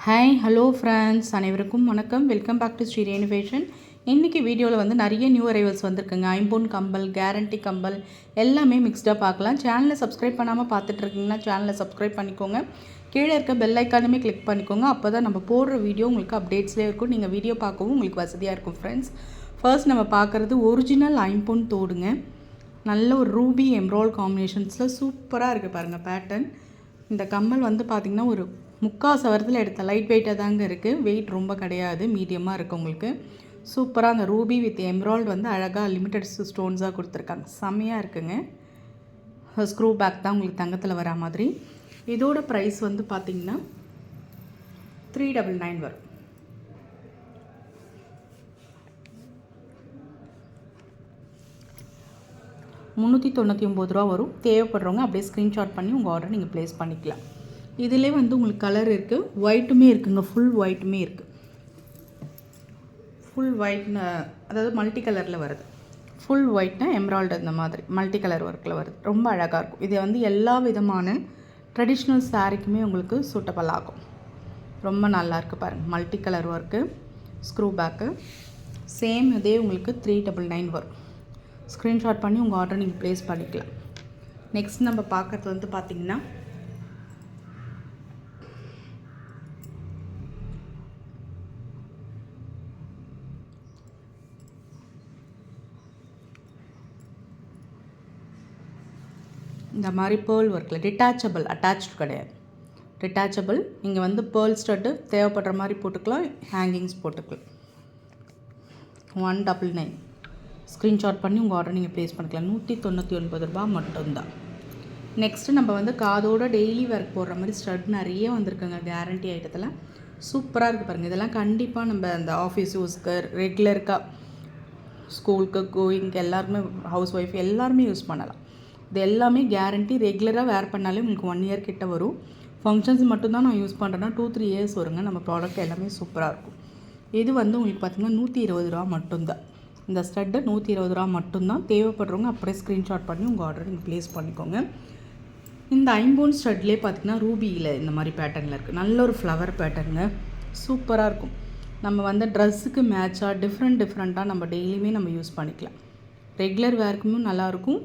Hi hello friends, அனைவருக்கும் வணக்கம். Welcome back to Sri renovation. இன்றைக்கி வீடியோவில் வந்து நிறைய நியூ அரைவல்ஸ் வந்திருக்குங்க. ஐம்பொன் கம்பல், கேரண்டி கம்பல் எல்லாமே மிக்ஸ்டாக பார்க்கலாம். சேனலை சப்ஸ்கிரைப் பண்ணாமல் பார்த்துட்ருக்கீங்கன்னா சேனலை சப்ஸ்கிரைப் பண்ணிக்கோங்க. கீழே இருக்க பெல் ஐக்கானுமே கிளிக் பண்ணிக்கோங்க. அப்போ தான் நம்ம போடுற வீடியோ உங்களுக்கு அப்டேட்ஸ்லேயே இருக்கும். நீங்கள் வீடியோ பார்க்கவும் உங்களுக்கு வசதியாக இருக்கும் ஃப்ரெண்ட்ஸ். ஃபர்ஸ்ட் நம்ம பார்க்குறது ஒரிஜினல் ஐம்பொன் தோடுங்க. நல்ல ஒரு ரூபி எம்ராய்ட் காம்பினேஷன்ஸில் சூப்பராக இருக்குது பாருங்கள் பேட்டர்ன். இந்த கம்மல் வந்து பார்த்திங்கன்னா ஒரு 3/4 சவரத்தில் எடுத்த லைட் வெயிட்டாக தாங்க இருக்குது. வெயிட் ரொம்ப கிடையாது, மீடியமாக இருக்குது உங்களுக்கு. சூப்பராக அந்த ரூபி வித் எம்ராய்டு வந்து அழகாக லிமிட்டட் ஸ்டோன்ஸாக கொடுத்துருக்காங்க. செம்மையாக இருக்குங்க. ஸ்க்ரூ பேக் தான் உங்களுக்கு தங்கத்தில் வரா மாதிரி. இதோட ப்ரைஸ் வந்து பார்த்திங்கன்னா 399 வரும். ₹399 வரும். தேவைப்படுறவங்க அப்படியே ஸ்க்ரீன்ஷாட் பண்ணி உங்கள் ஆர்டர் நீங்கள் ப்ளேஸ் பண்ணிக்கலாம். இதிலே வந்து உங்களுக்கு கலர் இருக்குது, ஒயிட்டுமே இருக்குங்க. ஃபுல் ஒயிட்டுமே இருக்குது. ஃபுல் ஒயிட்னு அதாவது மல்டி கலரில் வருது. ஃபுல் ஒயிட்னா எம்ராய்டு இந்த மாதிரி மல்டி கலர் ஒர்க்கில் வருது. ரொம்ப அழகாக இருக்கும். இது வந்து எல்லா விதமான ட்ரெடிஷ்னல் சாரீக்குமே உங்களுக்கு சூட்டபிள் ஆகும். ரொம்ப நல்லாயிருக்கு பாருங்கள். Multi colour work, screw back. Same இதே உங்களுக்கு 399 வரும். ஸ்க்ரீன்ஷாட் பண்ணி உங்கள் ஆர்டர் நீங்கள் ப்ளேஸ் பண்ணிக்கலாம். நெக்ஸ்ட் நம்ம பார்க்குறது வந்து பார்த்திங்கன்னா இந்த மாதிரி பேர்ல் ஒர்க்கில் டிட்டாச்சபிள், அட்டாச்டு கிடையாது, டிட்டாச்சபிள். நீங்கள் வந்து பேர்ல் ஸ்டட்டு தேவைப்படுற மாதிரி போட்டுக்கலாம், ஹேங்கிங்ஸ் போட்டுக்கலாம். 199 ஸ்க்ரீன்ஷாட் பண்ணி உங்கள் ஆர்டர் நீங்கள் ப்ளேஸ் பண்ணிக்கலாம். ₹199 மட்டும்தான். நெக்ஸ்ட்டு நம்ம வந்து காதோட டெய்லி ஒர்க் போடுற மாதிரி ஸ்டட் நிறைய வந்திருக்குங்க கேரண்டி ஐட்டத்தில். சூப்பராக இருக்குது பாருங்கள். இதெல்லாம் கண்டிப்பாக நம்ம அந்த ஆஃபீஸ் யூஸ்க்கு, ரெகுலருக்காக ஸ்கூலுக்கு, கோயிங்க்கு எல்லாருமே, ஹவுஸ் ஒய்ஃப் எல்லாருமே யூஸ் பண்ணலாம். இது எல்லாமே கேரண்டி. ரெகுலராக வேர் பண்ணாலே உங்களுக்கு 1 இயர் கிட்ட வரும். ஃபங்க்ஷன்ஸ் மட்டும்தான் நான் யூஸ் பண்ணுறேன்னா 2-3 இயர்ஸ் வருங்க. நம்ம ப்ராடக்ட் எல்லாமே சூப்பராக இருக்கும். இது வந்து உங்களுக்கு பார்த்திங்கன்னா ₹120 மட்டும்தான். இந்த ஸ்டட்டு ₹120 மட்டும்தான். தேவைப்படுறவங்க அப்படியே ஸ்க்ரீன்ஷாட் பண்ணி உங்கள் ஆர்டர் நீங்கள் ப்ளேஸ் பண்ணிக்கோங்க. இந்த ஐம்பொன் ஸ்டட்லேயே பார்த்திங்கன்னா ரூபியில் இந்த மாதிரி பேட்டர்னில் இருக்குது. நல்ல ஒரு ஃப்ளவர் பேட்டர்னுங்க. சூப்பராக இருக்கும். நம்ம வந்து ட்ரெஸ்ஸுக்கு மேட்சாக டிஃப்ரெண்ட்டாக நம்ம டெய்லியுமே நம்ம யூஸ் பண்ணிக்கலாம். ரெகுலர் வேர்க்குமே நல்லாயிருக்கும்.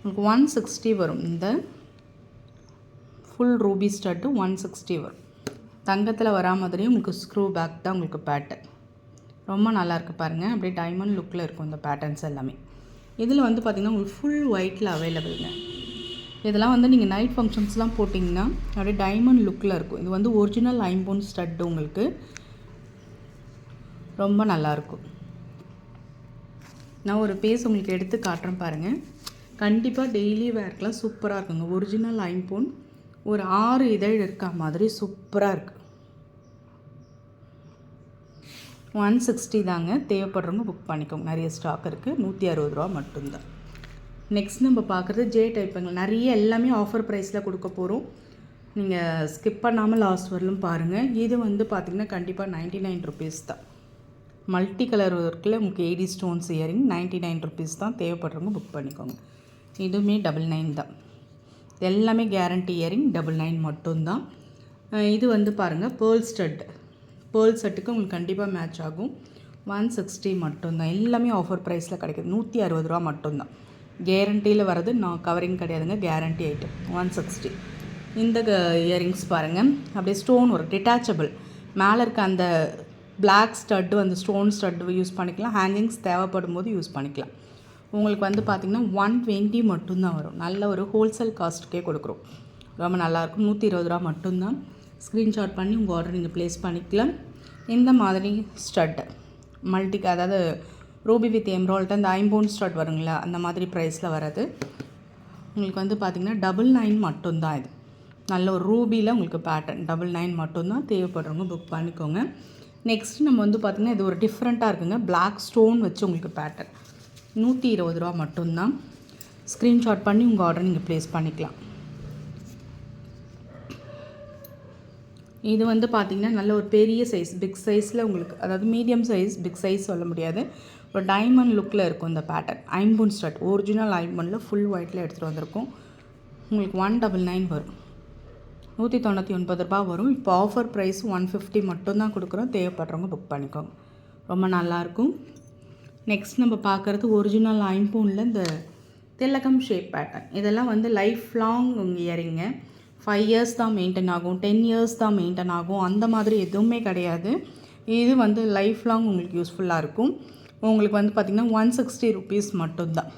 உங்களுக்கு 160 வரும். இந்த ஃபுல் ரூபி ஸ்டட்டு 160 வரும். தங்கத்தில் வரா மாதிரியும் உங்களுக்கு ஸ்க்ரூ பேக் தான் உங்களுக்கு பேட்டர்ன். ரொம்ப நல்லாயிருக்கு பாருங்கள். அப்படியே டைமண்ட் லுக்கில் இருக்கும் இந்த பேட்டர்ன்ஸ் எல்லாமே. இதில் வந்து பார்த்திங்கன்னா உங்களுக்கு ஃபுல் ஒயிட்டில் அவைலபிள்ங்க. இதெல்லாம் வந்து நீங்கள் நைட் ஃபங்க்ஷன்ஸ்லாம் போட்டிங்கன்னா அப்படியே டைமண்ட் லுக்கில் இருக்கும். இது வந்து ஒரிஜினல் ஐம்பொன் ஸ்டட்டு உங்களுக்கு ரொம்ப நல்லாயிருக்கும். நான் ஒரு பேஸ் உங்களுக்கு எடுத்து காட்டுறேன் பாருங்கள். கண்டிப்பாக டெய்லி வேர்க்கெலாம் சூப்பராக இருக்குங்க. ஒரிஜினல் ஐம்பொன் ஒரு 6 இதழ் இருக்கா மாதிரி சூப்பராக இருக்குது. 160 தாங்க. தேவைப்படுறவங்க புக் பண்ணிக்கோங்க. நிறைய ஸ்டாக் இருக்குது. ₹160 மட்டும்தான். நெக்ஸ்ட் நம்ம பார்க்குறது ஜே டைப்புங்க. நிறைய எல்லாமே ஆஃபர் ப்ரைஸில் கொடுக்க போகிறோம். நீங்கள் ஸ்கிப் பண்ணாமல் லாஸ்ட் வரலும் பாருங்கள். இது வந்து பார்த்திங்கன்னா கண்டிப்பாக ₹99 தான். மல்டி கலர் ஒர்க்கில் உங்களுக்கு 80 ஸ்டோன்ஸ் இயரிங் ₹99 தான். தேவைப்படுறவங்க புக் பண்ணிக்கோங்க. இதுவுமே 99 தான். எல்லாமே கேரண்டி இயரிங் 99 மட்டும்தான். இது வந்து பாருங்கள் பேர்ல் ஸ்டட். பேர்ல் செட்டுக்கு உங்களுக்கு கண்டிப்பாக மேட்ச் ஆகும். 160 மட்டும்தான். எல்லாமே ஆஃபர் ப்ரைஸில் கிடைக்குது. ₹160 மட்டும்தான். கேரண்டியில் வர்றது நான் கவரிங் கிடையாதுங்க. Guarantee item 160. இந்த இயரிங்ஸ் பாருங்கள். அப்படியே ஸ்டோன் ஒர்க் டிட்டாச்சபிள். மேலே இருக்க அந்த பிளாக் ஸ்டட்டு, அந்த ஸ்டோன் ஸ்டட்டு யூஸ் பண்ணிக்கலாம். ஹேங்கிங்ஸ் தேவைப்படும் போது யூஸ் பண்ணிக்கலாம். உங்களுக்கு வந்து பார்த்திங்கன்னா 120 மட்டும்தான் வரும். நல்ல ஒரு ஹோல்சேல் காஸ்ட்டுக்கே கொடுக்குறோம். ரொம்ப நல்லாயிருக்கும். ₹120 மட்டும்தான். ஸ்க்ரீன்ஷாட் பண்ணி உங்கள் ஆர்டர் நீங்கள் ப்ளேஸ் பண்ணிக்கலாம். இந்த மாதிரி ஸ்டட்டு அதாவது ரூபி வித் எம்ராய்டு அந்த ஐம்பொன் ஸ்டட் வருங்களா, அந்த மாதிரி ப்ரைஸில் வர்றது உங்களுக்கு வந்து பார்த்திங்கன்னா 99 மட்டும்தான். இது நல்ல ஒரு ரூபியில் உங்களுக்கு பேட்டர்ன் 99 மட்டும்தான். தேவைப்படுறவங்க புக் பண்ணிக்கோங்க. நெக்ஸ்ட் நம்ம வந்து பார்த்திங்கன்னா இது ஒரு டிஃப்ரெண்ட்டாக இருக்குங்க. பிளாக் ஸ்டோன் வச்சு உங்களுக்கு பேட்டர்ன் ₹120 மட்டும்தான். ஸ்க்ரீன்ஷாட் பண்ணி உங்கள் ஆர்டர் நீங்கள் ப்ளேஸ் பண்ணிக்கலாம். இது வந்து பார்த்திங்கன்னா நல்ல ஒரு பெரிய சைஸ், பிக் சைஸில் உங்களுக்கு, அதாவது மீடியம் சைஸ், பிக் சைஸ் சொல்ல முடியாது, ஒரு டைமண்ட் லுக்கில் இருக்கும் இந்த பேட்டர்ன். ஐம்பொன் ஸ்டட் ஒரிஜினல் ஐம்பொனில் ஃபுல் ஒயிட்டில் எடுத்துகிட்டு வந்திருக்கும். உங்களுக்கு 199 வரும். ரூ. வரும். இப்போ ஆஃபர் ப்ரைஸ் 150 மட்டும்தான் கொடுக்குறோம். தேவைப்படுறவங்க புக் பண்ணிக்கோங்க. ரொம்ப நல்லாயிருக்கும். நெக்ஸ்ட் நம்ம பார்க்குறது ஒரிஜினல் ஐம்பூனில் இந்த திலகம் ஷேப் பேட்டர்ன். இதெல்லாம் வந்து லைஃப் லாங் இயரிங்க. 5 இயர்ஸ் தான் மெயின்டைன் ஆகும், 10 இயர்ஸ் தான் மெயின்டைன் ஆகும், அந்த மாதிரி எதுவுமே கிடையாது. இது வந்து லைஃப் லாங் உங்களுக்கு யூஸ்ஃபுல்லாக இருக்கும். உங்களுக்கு வந்து பார்த்திங்கன்னா 160 rupees மட்டும்தான்.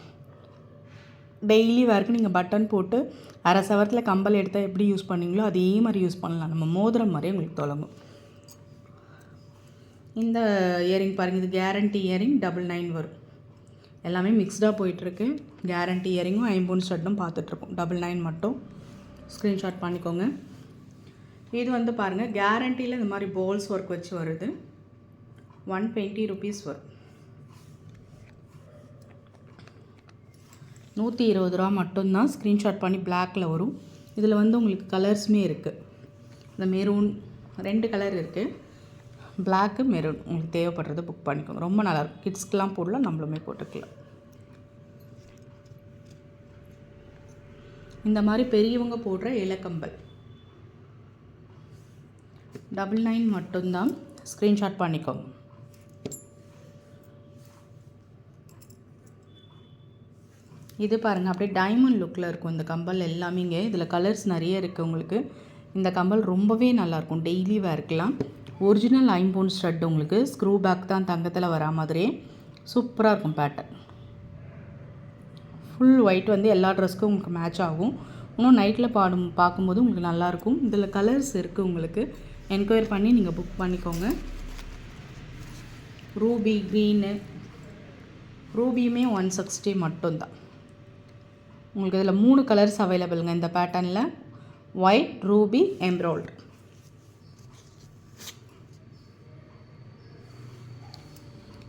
டெய்லி வேர்க்கு நீங்கள் பட்டன் போட்டு அரை சவரத்தில் கம்பல் எடுத்தால் எப்படி யூஸ் பண்ணுவீங்களோ அதே மாதிரி யூஸ் பண்ணலாம். நம்ம மோதிரம் மாதிரி உங்களுக்கு தொடங்கும். இந்த இயரிங் பாருங்கள், இது கேரண்டி இயரிங் 99 வரும். எல்லாமே மிக்ஸ்டாக போயிட்டுருக்கு. கேரண்டி இயரிங்கும் ஐம்பொன் ஸ்டட்டும் பார்த்துட்ருக்கோம். 99 மட்டும் ஸ்க்ரீன்ஷாட் பண்ணிக்கோங்க. இது வந்து பாருங்கள், கேரண்டியில் இந்த மாதிரி போல்ஸ் ஒர்க் வச்சு வருது. 120 rupees வரும். 120 ரூபா மட்டும்தான். ஸ்க்ரீன்ஷாட் பண்ணி பிளாக்கில் வரும். இதில் வந்து உங்களுக்கு கலர்ஸுமே இருக்குது. இந்த மெரூன் 2 கலர் இருக்குது. Black maroon. உங்களுக்கு தேவைப்படுறது புக் பண்ணிக்கோங்க. ரொம்ப நல்லாயிருக்கும். கிட்ஸ்க்கெலாம் போடலாம், நம்மளுமே போட்டுக்கலாம். இந்த மாதிரி பெரியவங்க போடுற இலக்கம்பல் 99 மட்டும்தான். ஸ்க்ரீன்ஷாட் பண்ணிக்கோங்க. இது பாருங்கள், அப்படியே டைமண்ட் லுக்கில் இருக்கும் இந்த கம்பல் எல்லாமே. இங்கே இதில் கலர்ஸ் நிறைய இருக்குது உங்களுக்கு. இந்த கம்பல் ரொம்பவே நல்லாயிருக்கும். டெய்லி வேர்க்கலாம். ஒரிஜினல் ஐம்பொன் ஸ்டட். உங்களுக்கு ஸ்க்ரூ பேக் தான் தங்கத்தில் வரா மாதிரியே சூப்பராக இருக்கும் பேட்டர்ன். ஃபுல் ஒயிட் வந்து எல்லா ட்ரெஸ்க்கும் உங்களுக்கு மேட்ச் ஆகும். இன்னும் நைட்டில் பார்க்கும்போது உங்களுக்கு நல்லாயிருக்கும். இதில் கலர்ஸ் இருக்குது. உங்களுக்கு என்கொயர் பண்ணி நீங்கள் புக் பண்ணிக்கோங்க. ரூபி க்ரீனு, ரூபியுமே 160 மட்டும்தான். உங்களுக்கு இதில் 3 கலர்ஸ் அவைலபிளுங்க இந்த பேட்டர்னில். White, Ruby, embroidery.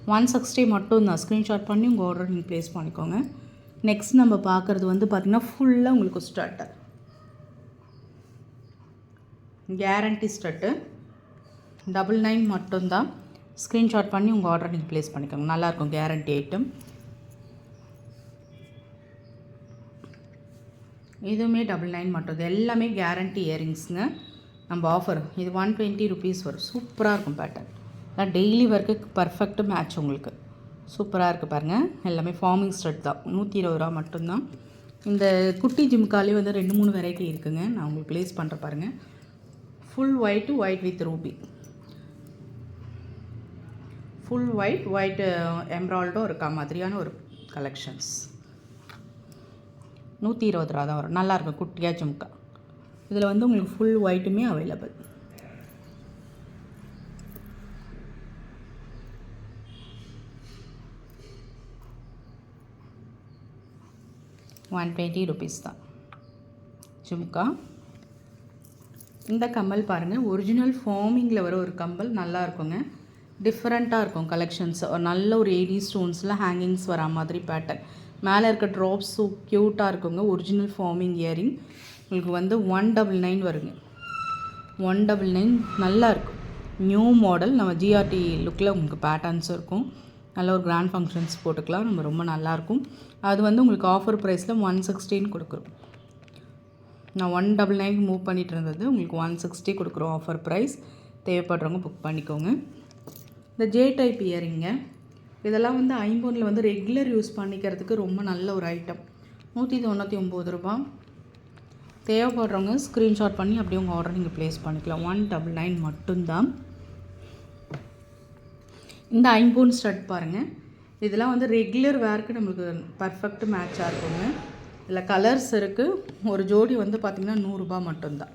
$160 மட்டும்தான். ஸ்க்ரீன்ஷாட் பண்ணி உங்கள் ஆர்டர் நீங்கள் ப்ளேஸ் பண்ணிக்கோங்க. நெக்ஸ்ட் நம்ம பார்க்குறது வந்து பார்த்திங்கன்னா ஃபுல்லாக உங்களுக்கு ஸ்டட்டு, கேரண்டி ஸ்டட்டு. 99 மட்டும்தான். ஸ்க்ரீன்ஷாட் பண்ணி உங்கள் ஆர்டர் நீங்கள் ப்ளேஸ் பண்ணிக்கோங்க. நல்லாயிருக்கும் கேரண்டி ஐட்டம். இதுவுமே 99 மட்டும். இது எல்லாமே கேரண்டி இயரிங்ஸுங்க. நம்ம ஆஃபர் இது 120 rupees வரும். சூப்பராக இருக்கும் பேட்டர்ன். அதான் டெய்லி ஒர்க்கு பர்ஃபெக்ட் மேட்ச் உங்களுக்கு. சூப்பராக இருக்குது பாருங்கள். எல்லாமே ஃபார்மிங் ஸ்டட் தான். 120 ரூபா மட்டும்தான். இந்த குட்டி ஜிம்காலே வந்து 2-3 வெரைட்டி இருக்குதுங்க. நான் உங்களுக்கு ப்ளேஸ் பண்ணுற பாருங்கள். Full white, white with ruby. Full white எம்ப்ராய்டரும் இருக்கா மாதிரியான ஒரு கலெக்ஷன்ஸ். 120 ரூபா தான் வரும். நல்லாயிருக்கும் குட்டியாக ஜும்கா. இதில் வந்து உங்களுக்கு ஃபுல் ஒயிட்டுமே அவைலபிள். ₹120 தான் ஜும்கா. இந்த கம்மல் பாருங்கள், ஒரிஜினல் ஃபார்மிங்கில் வர ஒரு கம்பல். நல்லா இருக்குங்க. டிஃப்ரெண்ட்டாக இருக்கும் கலெக்ஷன்ஸ். நல்ல ஒரு 80 ஸ்டோன்ஸில் ஹேங்கிங்ஸ் வரா மாதிரி பேட்டர்ன். மேலே இருக்க ட்ராப்ஸ் க்யூட்டாக இருக்குங்க. Original forming earring. உங்களுக்கு வந்து 199 வருங்க. 199 நல்லாயிருக்கும். New model. நம்ம ஜிஆர்டி லுக்கில் உங்களுக்கு பேட்டர்ன்ஸ் இருக்கும். நல்ல ஒரு கிராண்ட் ஃபங்க்ஷன்ஸ் போட்டுக்கலாம். நம்ம ரொம்ப நல்லாயிருக்கும். அது வந்து உங்களுக்கு ஆஃபர் ப்ரைஸில் 160 கொடுக்குறோம். நான் 199 மூவ் பண்ணிகிட்டு இருந்தது. உங்களுக்கு 160 கொடுக்குறோம் ஆஃபர் ப்ரைஸ். தேவைப்படுறவங்க புக் பண்ணிக்கோங்க. இந்த ஜே டைப் இயரிங்க. இதெல்லாம் வந்து ஐம்பொனில் வந்து ரெகுலர் யூஸ் பண்ணிக்கிறதுக்கு ரொம்ப நல்ல ஒரு ஐட்டம். 199 ரூபா. தேவைப்படுறவங்க ஸ்க்ரீன்ஷாட் பண்ணி அப்படியே உங்கள் ஆர்டர் நீங்கள் ப்ளேஸ் பண்ணிக்கலாம். 199 மட்டும்தான். இந்த ஐம்பொன் ஸ்டட் பாருங்கள். இதெல்லாம் வந்து ரெகுலர் வேர்க்கு நம்மளுக்கு பர்ஃபெக்ட் மேட்சாக இருக்குங்க. இதில் கலர்ஸ் இருக்குது. ஒரு ஜோடி வந்து பார்த்திங்கன்னா 100 ரூபா மட்டும்தான்.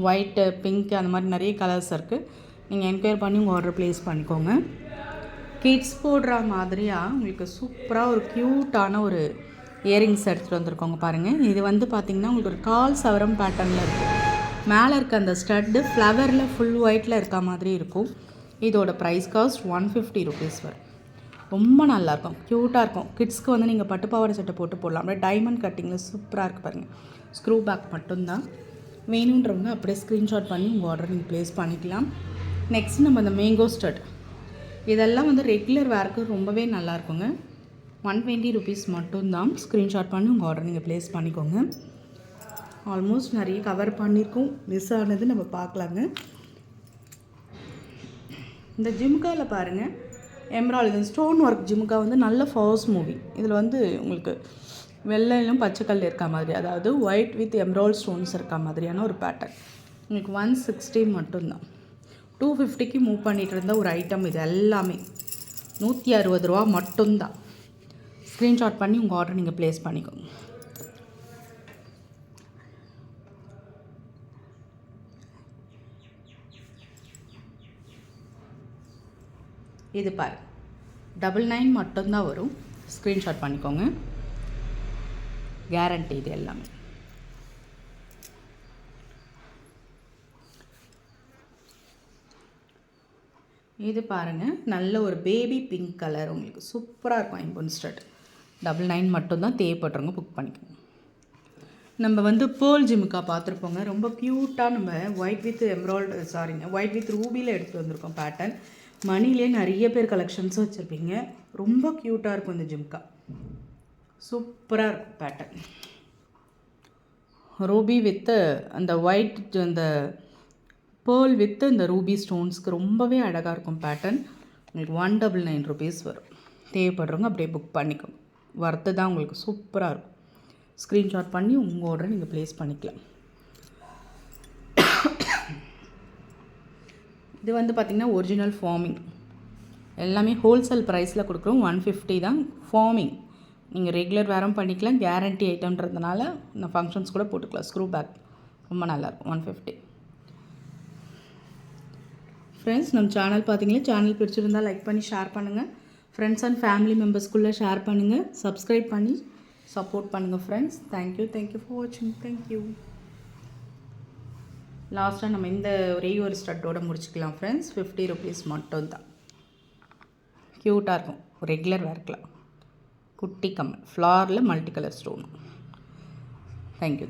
ஒயிட்டு, பிங்க் அந்த மாதிரி நிறைய கலர்ஸ் இருக்குது. நீங்கள் என்கொயர் பண்ணி உங்கள் ஆர்டர் ப்ளேஸ் பண்ணிக்கோங்க. கிட்ஸ் போடுற மாதிரியாக உங்களுக்கு சூப்பராக ஒரு க்யூட்டான ஒரு இயரிங்ஸ் எடுத்துகிட்டு வந்திருக்கோங்க பாருங்கள். இது வந்து பார்த்திங்கன்னா உங்களுக்கு ஒரு 1/4 சவரம் பேட்டர்னில் இருக்கும். மேலே இருக்க அந்த ஸ்டட்டு ஃப்ளவரில் ஃபுல் ஒயிட்டில் இருக்க மாதிரி இருக்கும். இதோட ப்ரைஸ் காஸ்ட் 150 rupees வரும். ரொம்ப நல்லாயிருக்கும், க்யூட்டாக இருக்கும். கிட்ஸ்க்கு வந்து நீங்கள் பட்டு பாவாடை சட்டை போட்டு போடலாம். அப்படியே டைமண்ட் கட்டிங்கில் சூப்பராக இருக்குது பாருங்கள். ஸ்க்ரூ பேக் மட்டும்தான். வேணுன்றவங்க அப்படியே ஸ்க்ரீன்ஷாட் பண்ணி உங்கள் ஆர்டர் நீங்கள் ப்ளேஸ் பண்ணிக்கலாம். நெக்ஸ்ட் நம்ம இந்த மேங்கோ ஸ்டட். இதெல்லாம் வந்து ரெகுலர் வேர்க்கு ரொம்பவே நல்லாயிருக்குங்க. 120 rupees மட்டும்தான். ஸ்க்ரீன்ஷாட் பண்ணி உங்கள் ஆர்டர் நீங்கள் ப்ளேஸ் பண்ணிக்கோங்க. ஆல்மோஸ்ட் நிறைய கவர் பண்ணியிருக்கோம். மிஸ் ஆனது நம்ம பார்க்கலாங்க. இந்த ஜிம்காவில் பாருங்கள், எம்ராய்டு இந்த ஸ்டோன் ஒர்க் ஜிம்கா வந்து நல்ல ஃபாஸ்ட் மூவி. இதில் வந்து உங்களுக்கு வெள்ளையிலும் பச்சைக்கல் இருக்க மாதிரி, அதாவது ஒயிட் வித் எம்ராய்டு ஸ்டோன்ஸ் இருக்க மாதிரியான ஒரு பேட்டர்ன். உங்களுக்கு 160 மட்டும்தான். 250க்கு மூவ் பண்ணிகிட்டு இருந்த ஒரு ஐட்டம் இது எல்லாமே. 160 ரூபா மட்டும்தான். ஸ்க்ரீன்ஷாட் பண்ணி உங்கள் ஆர்டர் நீங்கள் ப்ளேஸ் பண்ணிக்கோங்க. இது பாரு 99 மட்டும்தான் வரும். ஸ்க்ரீன்ஷாட் பண்ணிக்கோங்க. கேரண்டி இது எல்லாமே. இது பாருங்கள், நல்ல ஒரு பேபி பிங்க் கலர், உங்களுக்கு சூப்பராக இருக்கும். ஐம்பொன் ஸ்டட் 99 மட்டும்தான். தேவைப்படுறவங்க புக் பண்ணிக்கோங்க. நம்ம வந்து பேர்ல் ஜிம்முக்கா பார்த்துருப்போங்க. ரொம்ப க்யூட்டாக நம்ம ஒயிட் வித் ஒயிட் வித் ரூபியில் எடுத்து வந்திருக்கோம் பேட்டர்ன். மணிலே நிறைய பேர் கலெக்ஷன்ஸும் வச்சுருப்பீங்க. ரொம்ப க்யூட்டாக இருக்கும் இந்த ஜிம்கா. சூப்பராக இருக்கும் பேட்டர்ன். ரூபி வித்து அந்த ஒயிட், அந்த பேர்ல் வித்து இந்த ரூபி ஸ்டோன்ஸ்க்கு ரொம்பவே அழகாக இருக்கும் பேட்டர்ன். உங்களுக்கு 199 rupees வரும். தேவைப்படுறவங்க அப்படியே புக் பண்ணிக்கோங்க. வர்த்து தான் உங்களுக்கு. சூப்பராக இருக்கும். ஸ்க்ரீன்ஷாட் பண்ணி உங்கள் ஆர்டரை நீங்கள் ப்ளேஸ் பண்ணிக்கலாம். இது வந்து பார்த்திங்கன்னா ஒரிஜினல் ஃபார்மிங். எல்லாமே ஹோல்சேல் ப்ரைஸில் கொடுக்குறோம். 150 தான் ஃபார்மிங். நீங்கள் ரெகுலர் வேறும் பண்ணிக்கலாம். கேரண்டி ஐட்டம்ன்றதுனால இந்த ஃபங்க்ஷன்ஸ் கூட போட்டுக்கலாம். ஸ்க்ரூ பேக் ரொம்ப நல்லாயிருக்கும். 150. ஃப்ரெண்ட்ஸ், நம்ம சேனல் பார்த்தீங்களா, சேனல் பிடிச்சிருந்தால் லைக் பண்ணி ஷேர் பண்ணுங்கள். ஃப்ரெண்ட்ஸ் அண்ட் ஃபேமிலி மெம்பர்ஸ்குள்ளே ஷேர் பண்ணுங்கள். சப்ஸ்கிரைப் பண்ணி சப்போர்ட் பண்ணுங்கள் ஃப்ரெண்ட்ஸ். தேங்க்யூ ஃபார் வாட்சிங். தேங்க்யூ. லாஸ்ட்டாக நம்ம இந்த ஒரே ஒரு ஸ்டட்டோடு முடிச்சுக்கலாம் ஃப்ரெண்ட்ஸ். 50 rupees மட்டும்தான். க்யூட்டாக இருக்கும். ரெகுலர் வேர்க்கலாம். குட்டி கம்மல் ஃப்ளாரில் மல்டி கலர் ஸ்டோன். தேங்க்யூ.